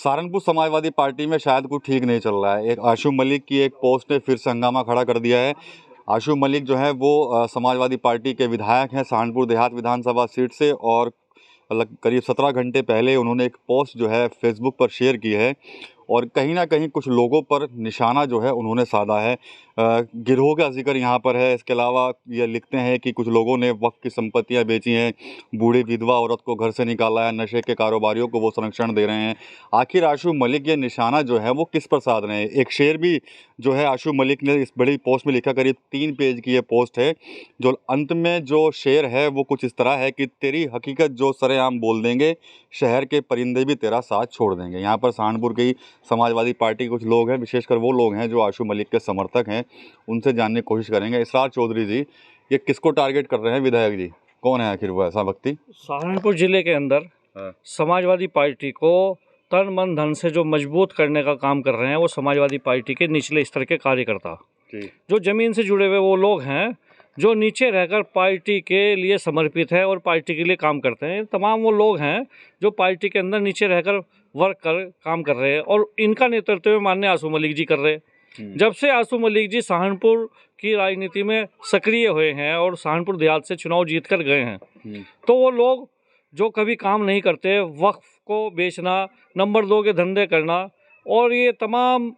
Saharanpur Samajwadi party में शायद कुछ ठीक नहीं चल रहा है। एक आशू मलिक की एक पोस्ट ने फिर से हंगामा खड़ा कर दिया है। आशू मलिक जो है वो समाजवादी पार्टी के विधायक हैं सहारनपुर देहात विधानसभा सीट से, और करीब 17 घंटे पहले उन्होंने एक पोस्ट जो है फेसबुक पर शेयर की है और कहीं ना कहीं कुछ लोगों पर निशाना जो है उन्होंने साधा है। गिरोह का जिक्र यहाँ पर है। इसके अलावा ये लिखते हैं कि कुछ लोगों ने वक्फ की संपत्तियाँ बेची हैं, बूढ़ी विधवा औरत को घर से निकाला है, नशे के कारोबारियों को वो संरक्षण दे रहे हैं। आखिर आशू मलिक ये निशाना जो है वो किस पर साध रहे हैं? एक शेर भी जो है आशू मलिक ने इस बड़ी पोस्ट में लिखा, करीब 3 पेज की ये पोस्ट है, जो अंत में जो शेर है वो कुछ इस तरह है कि तेरी हकीकत जो सरेआम बोल देंगे, शहर के परिंदे भी तेरा साथ छोड़ देंगे। यहाँ पर सहारनपुर की समाजवादी पार्टी के कुछ लोग हैं, विशेषकर वो लोग हैं जो आशू मलिक के समर्थक हैं, उनसे जानने की कोशिश करेंगे। इसरार चौधरी जी, ये किसको टारगेट कर रहे हैं विधायक जी? कौन है आखिर वो ऐसा व्यक्ति? सहारनपुर जिले के अंदर समाजवादी पार्टी को तन मन धन से जो मजबूत करने का काम कर रहे हैं वो समाजवादी पार्टी के निचले स्तर के कार्यकर्ता, जो जमीन से जुड़े हुए वो लोग हैं, जो नीचे रहकर पार्टी के लिए समर्पित है और पार्टी के लिए काम करते हैं। तमाम वो लोग हैं जो पार्टी के अंदर नीचे रहकर वर्क कर काम कर रहे हैं और इनका नेतृत्व माननीय आशू मलिक जी कर रहे हैं। जब से आशू मलिक जी सहारनपुर की राजनीति में सक्रिय हुए हैं और सहारनपुर देहात से चुनाव जीत कर गए हैं, तो वो लोग जो कभी काम नहीं करते, वक्फ को बेचना, नंबर 2 के धंधे करना और ये तमाम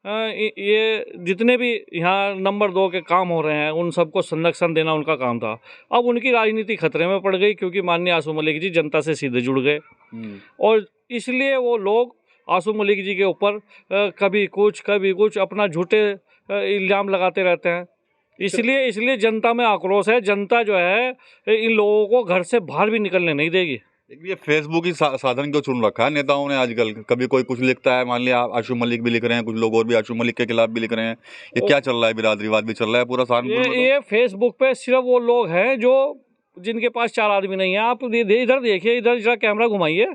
ये जितने भी यहाँ नंबर 2 के काम हो रहे हैं उन सबको संरक्षण देना उनका काम था। अब उनकी राजनीति खतरे में पड़ गई क्योंकि माननीय आशू मलिक जी जनता से सीधे जुड़ गए और इसलिए वो लोग आशू मलिक जी के ऊपर कभी कुछ अपना झूठे इल्ज़ाम लगाते रहते हैं। इसलिए जनता में आक्रोश है। जनता जो है इन लोगों को घर से बाहर भी निकलने नहीं देगी। ये फेसबुक ही साधन क्यों चुन रखा है नेताओं ने आजकल? कभी कोई कुछ लिखता है, मान लिया आशू मलिक भी लिख रहे हैं, कुछ लोग और भी आशू मलिक के खिलाफ भी लिख रहे हैं। ये क्या चल रहा है? बिरादरीवाद भी चल रहा है पूरा सहारनपुर में। ये फेसबुक पे सिर्फ वो लोग हैं जो जिनके पास 4 आदमी नहीं है। आप इधर देखिए, इधर जरा कैमरा घुमाइए,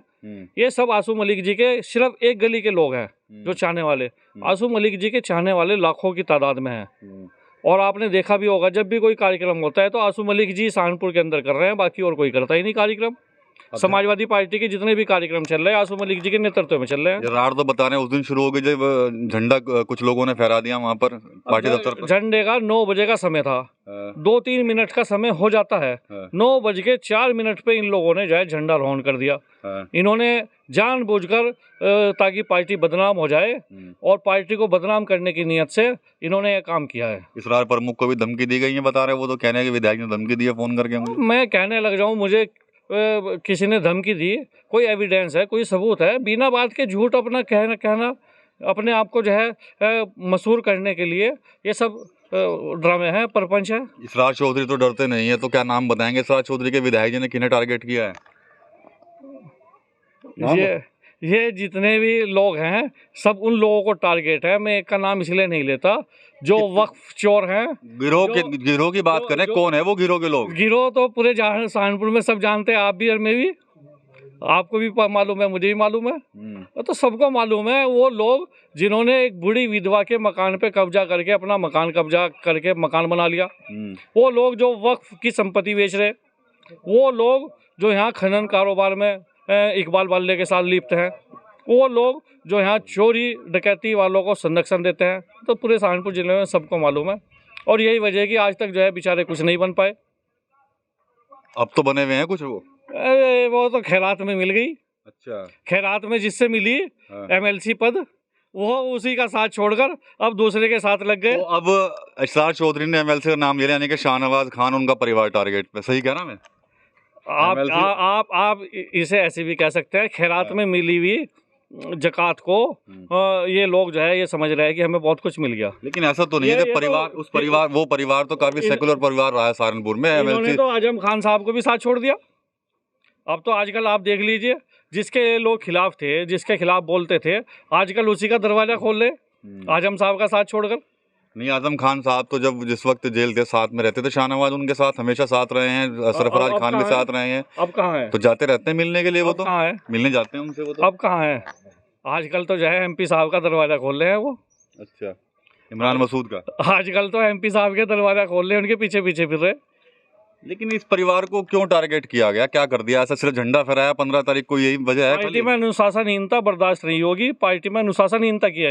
ये सब आशू मलिक जी के सिर्फ एक गली के लोग हैं जो चाहने वाले। आशू मलिक जी के चाहने वाले लाखों की तादाद में हैं और आपने देखा भी होगा जब भी कोई कार्यक्रम होता है तो आशू मलिक जी सहारनपुर के अंदर कर रहे हैं, बाकी और कोई करता ही नहीं कार्यक्रम। समाजवादी पार्टी के जितने भी कार्यक्रम चल रहे हैं आशू मलिक जी के नेतृत्व में चल रहे हैं। रार तो बता रहे हैं उस दिन शुरू हो गई जब झंडा कुछ लोगों ने फहरा दिया वहाँ पर पार्टी दफ्तर पर। झंडे का 9 बजे का समय था, 2-3 मिनट का समय हो जाता है, 9:04 पे इन लोगों ने जो है झंडारोहण कर दिया। इन्होंने जानबूझकर ताकि पार्टी बदनाम हो जाए और पार्टी को बदनाम करने की नीयत से इन्होंने ये काम किया है। इसरार प्रमुख को भी धमकी दी गई है बता रहे, वो तो कहने के विधायक ने धमकी दी है फोन करके। मैं कहने लग जाऊँ मुझे किसी ने धमकी दी, कोई एविडेंस है, कोई सबूत है? बिना बात के झूठ अपना कहना अपने आप को जो है मशहूर करने के लिए ये सब ड्रामे हैं, परपंच है। इसरार चौधरी तो डरते नहीं है, तो क्या नाम बताएंगे इसरार चौधरी के विधायक जी ने किन्हें टारगेट किया है? ये जितने भी लोग हैं सब उन लोगों को टारगेट है। मैं एक का नाम इसलिए नहीं लेता जो वक्फ चोर हैं। गिरोह की बात करें, कौन है वो गिरोह के लोग? गिरोह तो पूरे सहारनपुर में सब जानते हैं, आप भी और मैं भी, आपको भी मालूम है, मुझे भी मालूम है, तो सबको मालूम है। वो लोग जिन्होंने एक बूढ़ी विधवा के मकान पे कब्जा करके अपना मकान कब्जा करके मकान बना लिया, वो लोग जो वक्फ की संपत्ति बेच रहे, वो लोग जो यहाँ खनन कारोबार में इकबाल वाले के साथ लिप्त हैं, वो लोग जो यहाँ चोरी डकैती वालों को संरक्षण देते हैं, तो पूरे सहारनपुर जिले में सबको मालूम है और यही वजह है कि आज तक जो है बेचारे कुछ नहीं बन पाए। अब तो बने हुए हैं कुछ। वो तो खैरात में मिल गई। अच्छा, खैरात में जिससे मिली MLC पद, वो उसी का साथ छोड़कर अब दूसरे के साथ लग गए। तो अब इसरार चौधरी ने MLC का नाम ले लिया, यानी कि शाहनवाज खान उनका परिवार टारगेट पे, सही कह रहा मैं? आप इसे ऐसे भी कह सकते हैं। खैरात में मिली हुई जकात को ये लोग जो है ये समझ रहे हैं कि हमें बहुत कुछ मिल गया, लेकिन ऐसा तो नहीं है। वो परिवार तो काफी सेकुलर परिवार रहा है सहारनपुर में। इन्होंने तो आजम खान साहब को भी साथ छोड़ दिया। अब तो आजकल आप देख लीजिए, जिसके लोग खिलाफ थे, जिसके खिलाफ बोलते थे, आजकल उसी का दरवाजा खोल ले आजम साहब का साथ छोड़कर। नहीं, आजम खान साहब तो जब जिस वक्त जेल के साथ में रहते थे, शाहनवाज उनके साथ हमेशा साथ रहे हैं, सरफराज खान भी साथ रहे हैं। अब कहाँ है? तो जाते रहते हैं मिलने के लिए, वो तो कहाँ है? मिलने जाते हैं उनसे वो तो। अब कहाँ है? आजकल तो जो है MP साहब का दरवाजा खोल रहे हैं वो। अच्छा, इमरान मसूद का आजकल तो MP साहब के दरवाजा खोल रहे हैं, उनके पीछे पीछे फिर रहे। लेकिन इस परिवार को क्यों टारगेट किया गया, क्या कर दिया ऐसा? सिर्फ झंडा फहराया 15 तारीख को, यही वजह है? पार्टी में अनुशासनहीनता बर्दाश्त नहीं होगी। पार्टी में अनुशासनहीनता किया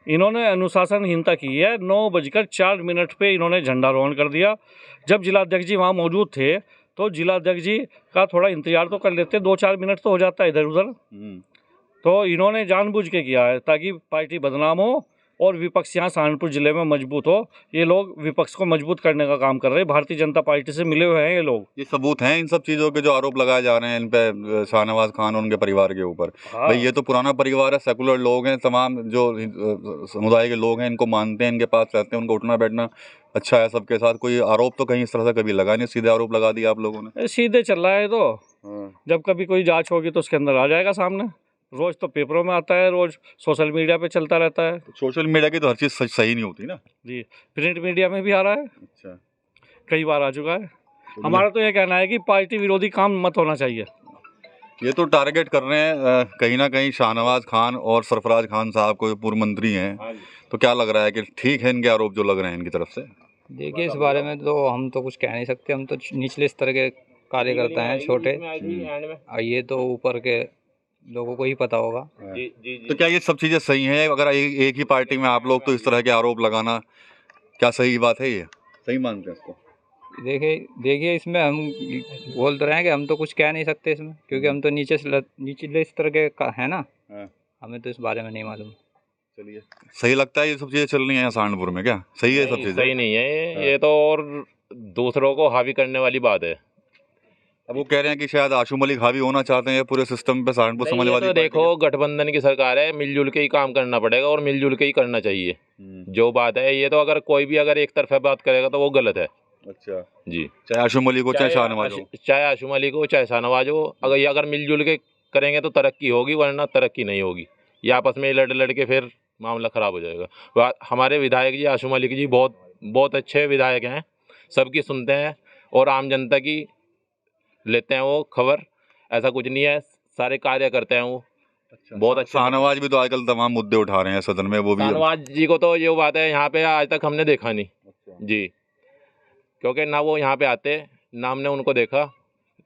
इन्होंने अनुशासनहीनता की है। 9:04 पे इन्होंने झंडारोहण कर दिया। जब जिलाध्यक्ष जी वहाँ मौजूद थे तो जिलाध्यक्ष जी का थोड़ा इंतजार तो कर लेते, 2-4 मिनट तो हो जाता है इधर उधर। तो इन्होंने जानबूझ के किया है ताकि पार्टी बदनाम हो और विपक्ष यहाँ सहारनपुर जिले में मजबूत हो। ये लोग विपक्ष को मजबूत करने का काम कर रहे हैं। भारतीय जनता पार्टी से मिले हुए हैं ये लोग। ये सबूत हैं इन सब चीज़ों के जो आरोप लगाए जा रहे हैं इन पे शाहनवाज खान और उनके परिवार के ऊपर? हाँ। भाई ये तो पुराना परिवार है, सेकुलर लोग हैं, तमाम जो समुदाय के लोग हैं इनको मानते हैं, इनके पास रहते हैं, उनका उठना बैठना अच्छा है सबके साथ। कोई आरोप तो कहीं इस तरह से कभी लगा नहीं, सीधे आरोप लगा दिया आप लोगों ने। सीधे चल रहा है तो जब कभी कोई जांच होगी तो उसके अंदर आ जाएगा सामने। रोज तो पेपरों में आता है, रोज सोशल मीडिया पे चलता रहता है। सोशल मीडिया की तो हर चीज़ सही नहीं होती ना जी, प्रिंट मीडिया में भी आ रहा है। अच्छा, कई बार आ चुका है। हमारा तो ये कहना है कि पार्टी विरोधी काम मत होना चाहिए। ये तो टारगेट कर रहे हैं कहीं ना कहीं शाहनवाज खान और सरफराज खान साहब को, पूर्व मंत्री हैं। तो क्या लग रहा है कि ठीक है इनके आरोप जो लग रहे हैं इनकी तरफ से? देखिए, इस बारे में तो हम तो कुछ कह नहीं सकते। हम तो निचले स्तर के कार्यकर्ता हैं, छोटे। ये तो ऊपर के लोगों को ही पता होगा। तो क्या ये सब चीज़ें सही हैं? अगर एक ही पार्टी में आप लोग तो इस तरह के आरोप लगाना क्या सही बात है? ये सही मानते हैं इसको? देखिए इसमें हम बोल तो रहे हैं कि हम तो कुछ कह नहीं सकते इसमें, क्योंकि हम तो निचले स्तर के है ना। हमें तो इस बारे में नहीं मालूम। चलिए, सही लगता है ये सब चीज़ें चल रही हैं सहारनपुर में? क्या सही है सब चीज़ें? सही नहीं है ये तो, और दूसरों को हावी करने वाली बात है। अब वो कह रहे हैं कि शायद आशू मलिक हावी होना चाहते हैं पूरे सिस्टम पे सहारनपुर समाजवादी तो पार्टी देखो, गठबंधन की सरकार है, मिलजुल के ही काम करना पड़ेगा और मिलजुल के ही करना चाहिए जो बात है। ये तो अगर कोई भी अगर एक तरफा बात करेगा तो वो गलत है। अच्छा जी, चाहे आशू मलिक हो चाहे शाहनवाज हो, चाहे आशू मलिक हो चाहे शाहनवाज हो, अगर ये अगर मिलजुल के करेंगे तो तरक्की होगी, वरना तरक्की नहीं होगी। ये आपस में लड़ के फिर मामला ख़राब हो जाएगा। हमारे विधायक जी आशू मलिक जी बहुत अच्छे विधायक हैं, सबकी सुनते हैं और आम जनता की लेते हैं वो खबर। ऐसा कुछ नहीं है, सारे कार्य करते हैं वो। अच्छा, बहुत अच्छा। शाहनवाज भी तो आजकल तमाम मुद्दे उठा रहे हैं सदन में, वो भी। शाहनवाज जी को तो ये बात है यहाँ पे आज तक हमने देखा नहीं। अच्छा। जी, क्योंकि ना वो यहाँ पे आते ना हमने उनको देखा।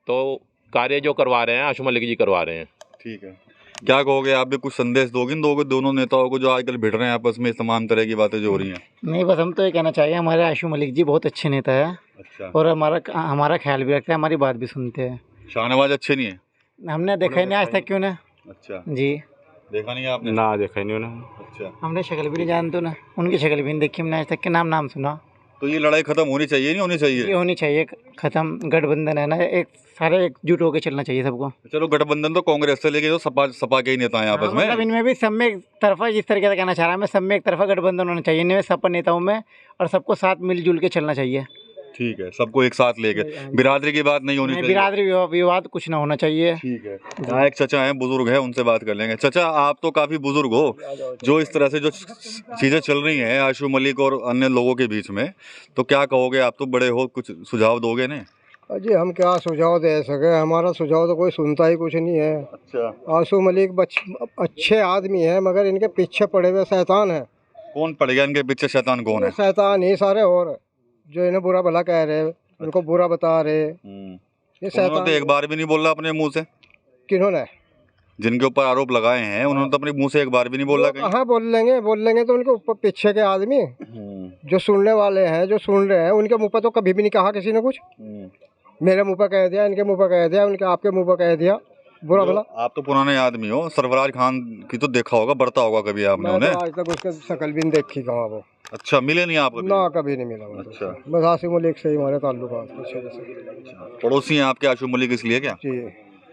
तो कार्य जो करवा रहे हैं आशू मलिक जी करवा रहे हैं। ठीक है, क्या कहोगे आप भी? कुछ संदेश दोगे दोनों नेताओं को जो आजकल भिड़ रहे हैं आपस में, तमाम तरह की बातें जो हो रही हैं? नहीं, बस हम तो ये कहना चाहिए, हमारे आशू मलिक जी बहुत अच्छे नेता है। अच्छा। और हमारा ख्याल भी रखते हैं, हमारी बात भी सुनते हैं। शाहनवाज अच्छे नहीं है? हमने देखा ही नहीं आज तक। क्यों ना? अच्छा जी, देखा नहीं आपने? ना देखा नहीं उन्हें। अच्छा, हमने शक्ल भी नहीं जानते ना, उनकी शक्ल भी नहीं देखी हमने आज तक के। नाम सुना। तो ये लड़ाई खत्म होनी चाहिए नहीं होनी चाहिए? ये होनी चाहिए खत्म। गठबंधन है ना, एक सारे एकजुट होकर चलना चाहिए सबको। चलो, गठबंधन तो कांग्रेस से लेके जो सपा के ही नेता हैं आपस में। मतलब इनमें भी सब में एक तरफा, जिस तरीके से कहना चाह रहा है मैं, सब में एक तरफा गठबंधन होना चाहिए इनमें, सब नेताओं में, और सबको साथ मिलजुल के चलना चाहिए। ठीक है, सबको एक साथ लेके, बिरादरी की बात नहीं होनी चाहिए। बिरादरी विवाद कुछ ना होना चाहिए। ठीक है, यहाँ एक चचा हैं, बुजुर्ग हैं, उनसे बात कर लेंगे। चचा, आप तो काफी बुजुर्ग हो, जो इस तरह से जो चीजें चल रही हैं आशू मलिक और अन्य लोगों के बीच में, तो क्या कहोगे? आप तो बड़े हो, कुछ सुझाव दोगे ना? जी, हम क्या सुझाव दे सके, हमारा सुझाव तो कोई सुनता ही कुछ नहीं है। अच्छा, आशू मलिक अच्छे आदमी है, मगर इनके पीछे पड़े हुए शैतान है। कौन पड़ गया इनके पीछे? शैतान कौन है? शैतान ही सारे, और जो इन्हें बुरा भला कह रहे, उनको बुरा बता रहे, ये शैतान। तो एक बार भी नहीं बोला अपने मुंह से? किन्होंने? जिनके ऊपर आरोप लगाए हैं उन्होंने तो अपने मुंह से एक बार भी नहीं बोला कहीं? हाँ, बोल लेंगे तो उनके ऊपर पीछे के आदमी जो सुनने वाले हैं, जो सुन रहे हैं, उनके मुँह पर तो कभी भी नहीं कहा किसी ने कुछ। मेरे मुँह पर कह दिया, इनके मुँह पर कह दिया, उनके आपके मुँह पर कह दिया बुरा भला। आप तो पुराने आदमी हो, सरफराज खान की तो देखा होगा, बढ़ता होगा कभी आपने उन्हें? आज तक उसके शक्ल भी नहीं देखी कहाँ वो। अच्छा, मिले नहीं आप कभी? ना, कभी नहीं मिला। अच्छा, बस आशू मलिक से ही हमारे ताल्लुकात अच्छे से। पड़ोसी हैं आपके आशू मलिक इसलिए क्या? जी,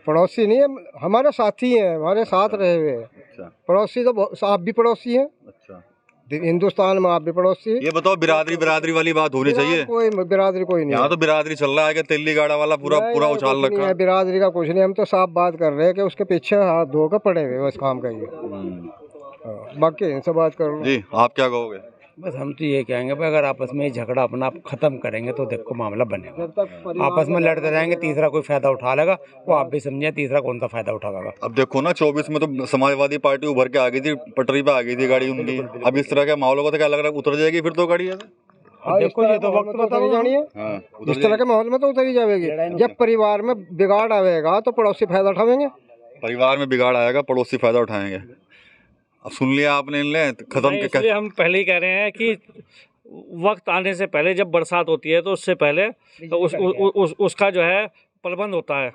पड़ोसी नहीं है, हमारे साथी हैं, हमारे साथ रहे हुए। अच्छा, पड़ोसी तो आप भी पड़ोसी हैं। अच्छा, हिंदुस्तान में आप भी पड़ोसी। ये बताओ, बिरादरी वाली बात होनी चाहिए? कोई बिरादरी कोई नहीं यहाँ है। तो बिरादरी चल रहा है कि तेली गाड़ा वाला पूरा उछाल रखा है। बिरादरी का कुछ नहीं, हम तो साफ बात कर रहे हैं कि उसके पीछे हाथ धोकर पड़े हुए बस काम करिए। बाकी इनसे बात करो। जी, आप क्या कहोगे? बस हम तो ये कहेंगे भाई, अगर आपस में झगड़ा अपना आप खत्म करेंगे तो देखो मामला बनेगा। आपस में लड़ते रहेंगे, तीसरा कोई फायदा उठा लेगा, वो आप भी समझिए तीसरा कौन सा फायदा उठाएगा। अब देखो ना, 24 में तो समाजवादी पार्टी उभर के आ गई थी, पटरी पे आ गई थी गाड़ी उनकी। अब इस तरह के माहौल को तो क्या लग रहा है, उतर जाएगी फिर तो गाड़ी? देखो ये तो वक्त उतरी जानी है। हाँ, इस तरह के माहौल में तो उतरी जाएगी। जब परिवार में बिगाड़ आएगा तो पड़ोसी फायदा उठाएंगे। परिवार में बिगाड़ आएगा, पड़ोसी फायदा उठाएंगे। अब सुन लिया आपने, इन खत्म नहीं, के इसलिए हम पहले ही कह रहे हैं कि वक्त आने से पहले, जब बरसात होती है तो उससे पहले तो उसका जो है प्रबंध होता है।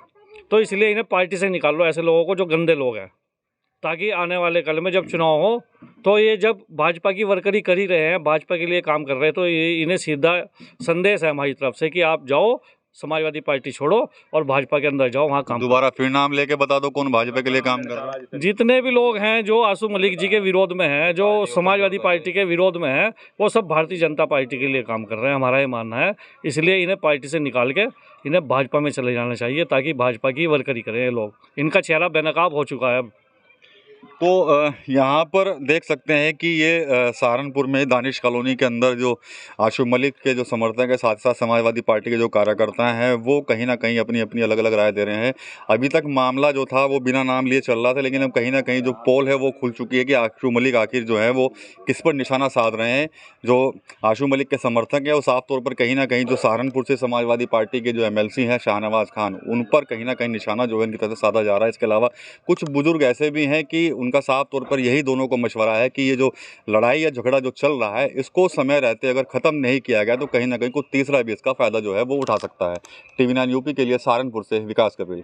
तो इसलिए इन्हें पार्टी से निकाल लो, ऐसे लोगों को जो गंदे लोग हैं, ताकि आने वाले कल में जब चुनाव हो तो ये जब भाजपा की वर्करी कर ही रहे हैं, भाजपा के लिए काम कर रहे हैं, तो ये इन्हें सीधा संदेश है हमारी तरफ से कि आप जाओ, समाजवादी पार्टी छोड़ो और भाजपा के अंदर जाओ, वहाँ काम दोबारा फिर नाम लेके बता दो कौन भाजपा के लिए काम कर रहा है। जितने भी लोग हैं जो आशु मलिक जी के विरोध में हैं, जो समाजवादी पार्टी के विरोध में हैं, वो सब भारतीय जनता पार्टी के लिए काम कर रहे हैं, हमारा ये मानना है। इसलिए इन्हें पार्टी से निकाल के इन्हें भाजपा में चले जाना चाहिए, ताकि भाजपा की वर्करी करें ये लोग। इनका चेहरा बेनकाब हो चुका है अब। तो यहाँ पर देख सकते हैं कि ये सहारनपुर में दानिश कॉलोनी के अंदर जो आशु मलिक के जो समर्थक है, साथ साथ समाजवादी पार्टी के जो कार्यकर्ता हैं, वो कहीं ना कहीं अपनी अपनी अलग अलग राय दे रहे हैं। अभी तक मामला जो था वो बिना नाम लिए चल रहा था, लेकिन अब कहीं ना कहीं जो पोल है वो खुल चुकी है कि आशु मलिक आखिर जो है वो किस पर निशाना साध रहे हैं। जो आशु मलिक के समर्थक हैं वो साफ तौर पर कहीं ना कहीं जो सहारनपुर से समाजवादी पार्टी के जो MLC हैं शाहनवाज खान, उन पर कहीं ना कहीं निशाना जो है इनकी तरफ से साधा जा रहा है। इसके अलावा कुछ बुजुर्ग ऐसे भी हैं कि उनका साफ तौर पर यही दोनों को मशवरा है कि ये जो लड़ाई या झगड़ा जो चल रहा है, इसको समय रहते अगर ख़त्म नहीं किया गया तो कहीं ना कहीं कुछ तीसरा भी इसका फ़ायदा जो है वो उठा सकता है। TV9 UP के लिए सहारनपुर से विकास कपिल।